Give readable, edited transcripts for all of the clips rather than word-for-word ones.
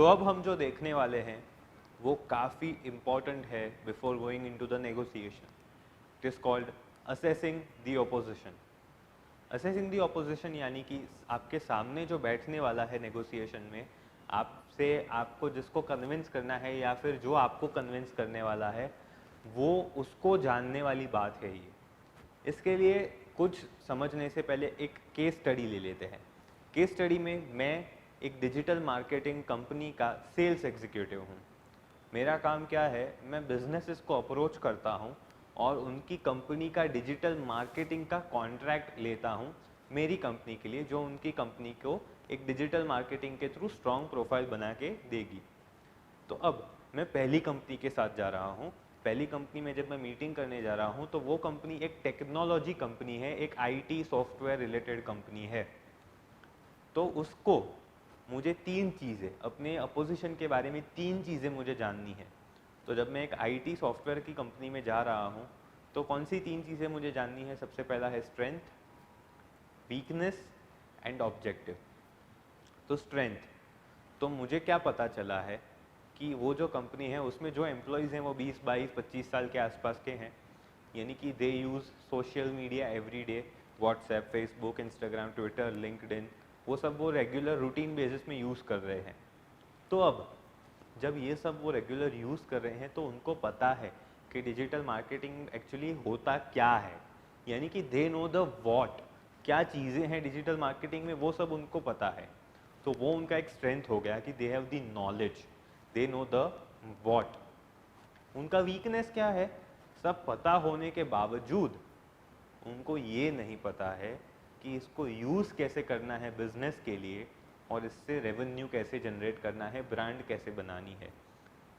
अब हम जो देखने वाले हैं वो काफ़ी इम्पॉर्टेंट है before going into the negotiation. It is called assessing the opposition. Assessing the opposition यानी कि आपके सामने जो बैठने वाला है नेगोशिएशन में, आपसे आपको जिसको कन्विंस करना है या फिर जो आपको कन्विंस करने वाला है, वो उसको जानने वाली बात है ये। इसके लिए कुछ समझने से पहले एक केस स्टडी ले लेते हैं। केस स्टडी में मैं एक डिजिटल मार्केटिंग कंपनी का सेल्स एग्जीक्यूटिव हूँ। मेरा काम क्या है, मैं बिजनेसेस को अप्रोच करता हूँ और उनकी कंपनी का डिजिटल मार्केटिंग का कॉन्ट्रैक्ट लेता हूँ मेरी कंपनी के लिए, जो उनकी कंपनी को एक डिजिटल मार्केटिंग के थ्रू स्ट्रॉन्ग प्रोफाइल बना के देगी। तो अब मैं पहली कंपनी के साथ जा रहा हूँ। पहली कंपनी में जब मैं मीटिंग करने जा रहा हूँ तो वो कंपनी एक टेक्नोलॉजी कंपनी है, एक आईटी सॉफ्टवेयर रिलेटेड कंपनी है। तो उसको मुझे तीन चीज़ें, अपने अपोजिशन के बारे में तीन चीज़ें मुझे जाननी है। तो जब मैं एक आईटी सॉफ्टवेयर की कंपनी में जा रहा हूँ तो कौन सी तीन चीज़ें मुझे जाननी है? सबसे पहला है स्ट्रेंथ, वीकनेस एंड ऑब्जेक्टिव। तो स्ट्रेंथ, तो मुझे क्या पता चला है कि वो जो कंपनी है उसमें जो एम्प्लॉयज़ हैं वो 20, 22, 25 साल के आसपास के हैं, यानी कि they use social media every day, WhatsApp, Facebook, Instagram, Twitter, LinkedIn, वो सब वो रेगुलर रूटीन बेसिस में यूज़ कर रहे हैं। तो अब जब ये सब वो रेगुलर यूज़ कर रहे हैं तो उनको पता है कि डिजिटल मार्केटिंग एक्चुअली होता क्या है, यानी कि दे नो द वॉट, क्या चीज़ें हैं डिजिटल मार्केटिंग में वो सब उनको पता है। तो वो उनका एक स्ट्रेंथ हो गया कि they have the knowledge, they know the what. उनका वीकनेस क्या है? सब पता होने के बावजूद उनको ये नहीं पता है कि इसको यूज़ कैसे करना है बिजनेस के लिए और इससे रेवेन्यू कैसे जनरेट करना है, ब्रांड कैसे बनानी है।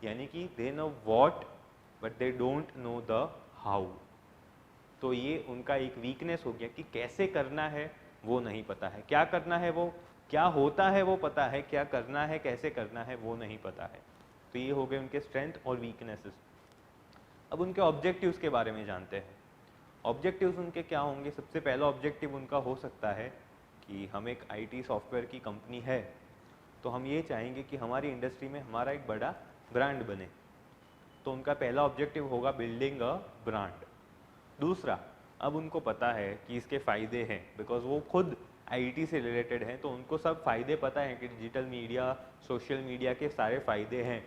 यानी कि they know what but they don't know the how. तो ये उनका एक वीकनेस हो गया कि कैसे करना है वो नहीं पता है, क्या करना है वो, क्या होता है वो पता है, क्या करना है कैसे करना है वो नहीं पता है। तो ये हो गए उनके स्ट्रेंथ और वीकनेसेस। अब उनके ऑब्जेक्टिव्स के बारे में जानते हैं। ऑब्जेक्टिव्स उनके क्या होंगे? सबसे पहला ऑब्जेक्टिव उनका हो सकता है कि हम एक आईटी सॉफ्टवेयर की कंपनी है, तो हम ये चाहेंगे कि हमारी इंडस्ट्री में हमारा एक बड़ा ब्रांड बने। तो उनका पहला ऑब्जेक्टिव होगा बिल्डिंग अ ब्रांड। दूसरा, अब उनको पता है कि इसके फ़ायदे हैं, बिकॉज वो खुद आईटी से रिलेटेड हैं, तो उनको सब फ़ायदे पता हैं कि डिजिटल मीडिया, सोशल मीडिया के सारे फ़ायदे हैं।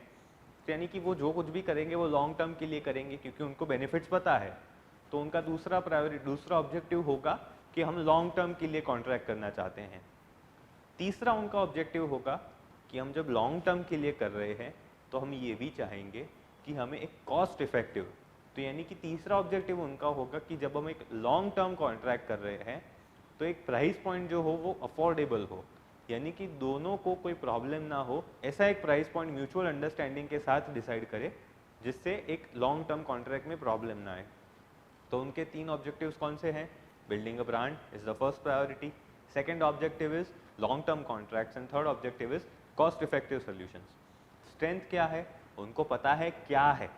तो यानी कि वो जो कुछ भी करेंगे वो लॉन्ग टर्म के लिए करेंगे क्योंकि उनको बेनिफिट्स पता है। तो उनका दूसरा ऑब्जेक्टिव होगा कि हम लॉन्ग टर्म के लिए कॉन्ट्रैक्ट करना चाहते हैं। तीसरा उनका ऑब्जेक्टिव होगा कि हम जब लॉन्ग टर्म के लिए कर रहे हैं तो हम ये भी चाहेंगे कि हमें एक कॉस्ट इफेक्टिव, तो यानी कि तीसरा ऑब्जेक्टिव उनका होगा कि जब हम एक लॉन्ग टर्म कॉन्ट्रैक्ट कर रहे हैं तो एक प्राइस पॉइंट जो हो वो अफोर्डेबल हो, यानी कि दोनों को कोई प्रॉब्लम ना हो, ऐसा एक प्राइस पॉइंट म्यूचुअल अंडरस्टैंडिंग के साथ डिसाइड करे जिससे एक लॉन्ग टर्म कॉन्ट्रैक्ट में प्रॉब्लम ना आए। तो उनके तीन ऑब्जेक्टिव्स कौन से हैं? Building a brand is the first priority, second objective is long term contracts and third objective is cost effective solutions. Strength क्या है? उनको पता है क्या है,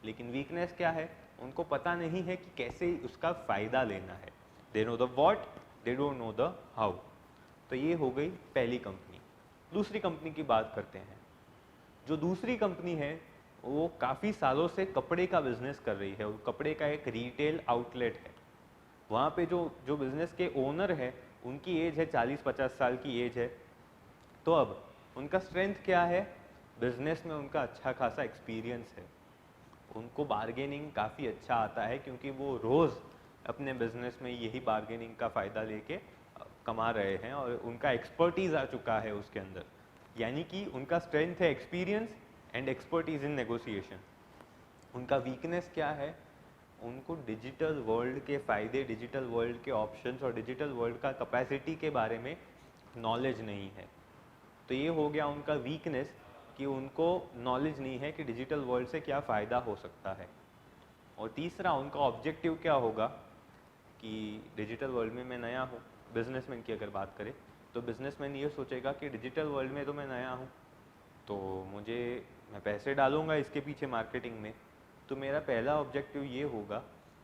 लेकिन वीकनेस क्या है? उनको पता नहीं है कि कैसे उसका फायदा लेना है। They know the what, they don't know the how. तो ये हो गई पहली कंपनी। दूसरी कंपनी की बात करते हैं। जो दूसरी कंपनी है वो काफ़ी सालों से कपड़े का बिजनेस कर रही है और कपड़े का एक रिटेल आउटलेट है। वहाँ पे जो जो बिजनेस के ओनर है उनकी एज है 40-50 साल की एज है। तो अब उनका स्ट्रेंथ क्या है? बिजनेस में उनका अच्छा खासा एक्सपीरियंस है, उनको बार्गेनिंग काफ़ी अच्छा आता है क्योंकि वो रोज़ अपने बिजनेस में यही बार्गेनिंग का फ़ायदा लेके कमा रहे हैं और उनका एक्सपर्टीज़ आ चुका है उसके अंदर। यानी कि उनका स्ट्रेंथ है experience and expertise in negotiation. उनका वीकनेस क्या है? उनको डिजिटल वर्ल्ड के फ़ायदे, डिजिटल वर्ल्ड के ऑप्शंस और डिजिटल वर्ल्ड का कैपेसिटी के बारे में नॉलेज नहीं है। तो ये हो गया उनका वीकनेस कि उनको नॉलेज नहीं है कि डिजिटल वर्ल्ड से क्या फ़ायदा हो सकता है। और तीसरा उनका ऑब्जेक्टिव क्या होगा कि डिजिटल वर्ल्ड में मैं नया हूँ। बिजनेसमैन की अगर बात करें तो बिजनेसमैन ये सोचेगा कि डिजिटल वर्ल्ड में तो मैं नया हूँ, तो मैं पैसे डालूंगा इसके पीछे मार्केटिंग में। तो मेरा पहला ऑब्जेक्टिव ये होगा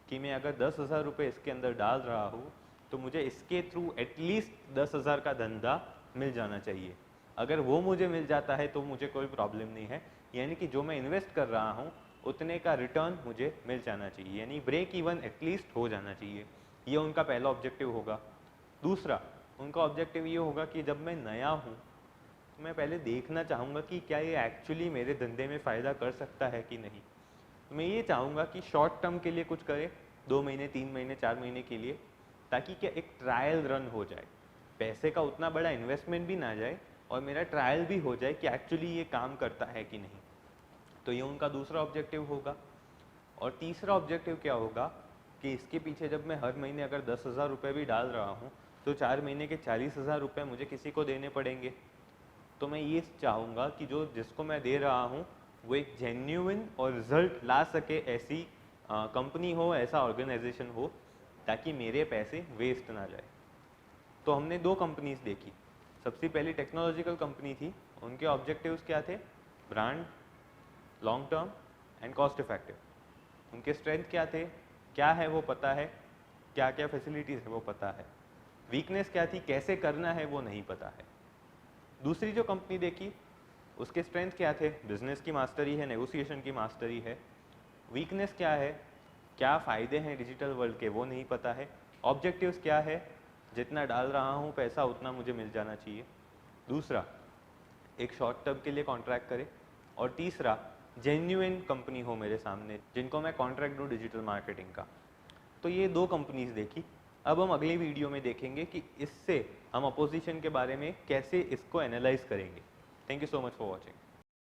कि मैं अगर 10,000 रुपये इसके अंदर डाल रहा हूँ तो मुझे इसके थ्रू एटलीस्ट 10,000 का धंधा मिल जाना चाहिए। अगर वो मुझे मिल जाता है तो मुझे कोई प्रॉब्लम नहीं है, यानी कि जो मैं इन्वेस्ट कर रहा हूँ उतने का रिटर्न मुझे मिल जाना चाहिए, यानी ब्रेक इवन एटलीस्ट हो जाना चाहिए। ये उनका पहला ऑब्जेक्टिव होगा। दूसरा उनका ऑब्जेक्टिव ये होगा कि जब मैं नया हूँ तो मैं पहले देखना चाहूँगा कि क्या ये एक्चुअली मेरे धंधे में फ़ायदा कर सकता है कि नहीं। तो मैं ये चाहूँगा कि शॉर्ट टर्म के लिए कुछ करे, 2 महीने 3 महीने 4 महीने के लिए, ताकि क्या एक ट्रायल रन हो जाए, पैसे का उतना बड़ा इन्वेस्टमेंट भी ना जाए और मेरा ट्रायल भी हो जाए कि एक्चुअली ये काम करता है कि नहीं। तो ये उनका दूसरा ऑब्जेक्टिव होगा। और तीसरा ऑब्जेक्टिव क्या होगा कि इसके पीछे जब मैं हर महीने अगर 10,000 रुपये भी डाल रहा हूँ तो 4 महीने के 40,000 रुपये मुझे किसी को देने पड़ेंगे। तो मैं ये चाहूँगा कि जो जिसको मैं दे रहा हूँ वो एक जेन्युइन और रिजल्ट ला सके, ऐसी कंपनी हो, ऐसा ऑर्गेनाइजेशन हो, ताकि मेरे पैसे वेस्ट ना जाए। तो हमने 2 कंपनीज देखी। सबसे पहली टेक्नोलॉजिकल कंपनी थी, उनके ऑब्जेक्टिव्स क्या थे? Brand, long term and cost effective. उनके स्ट्रेंथ क्या थे, क्या है वो पता है, क्या क्या फैसिलिटीज़ है वो पता है। वीकनेस क्या थी, कैसे करना है वो नहीं पता है। दूसरी जो कंपनी देखी उसके स्ट्रेंथ क्या थे, बिजनेस की मास्टरी है, नेगोशिएशन की मास्टरी है। वीकनेस क्या है, क्या फ़ायदे हैं डिजिटल वर्ल्ड के वो नहीं पता है। ऑब्जेक्टिव्स क्या है, जितना डाल रहा हूँ पैसा उतना मुझे मिल जाना चाहिए। दूसरा, एक शॉर्ट टर्म के लिए कॉन्ट्रैक्ट करे। और तीसरा, जेन्युइन कंपनी हो मेरे सामने जिनको मैं कॉन्ट्रैक्ट दूँ डिजिटल मार्केटिंग का। तो ये 2 कंपनीज देखी। अब हम अगली वीडियो में देखेंगे कि इससे हम अपोजिशन के बारे में कैसे इसको एनालाइज करेंगे। Thank you so much for watching.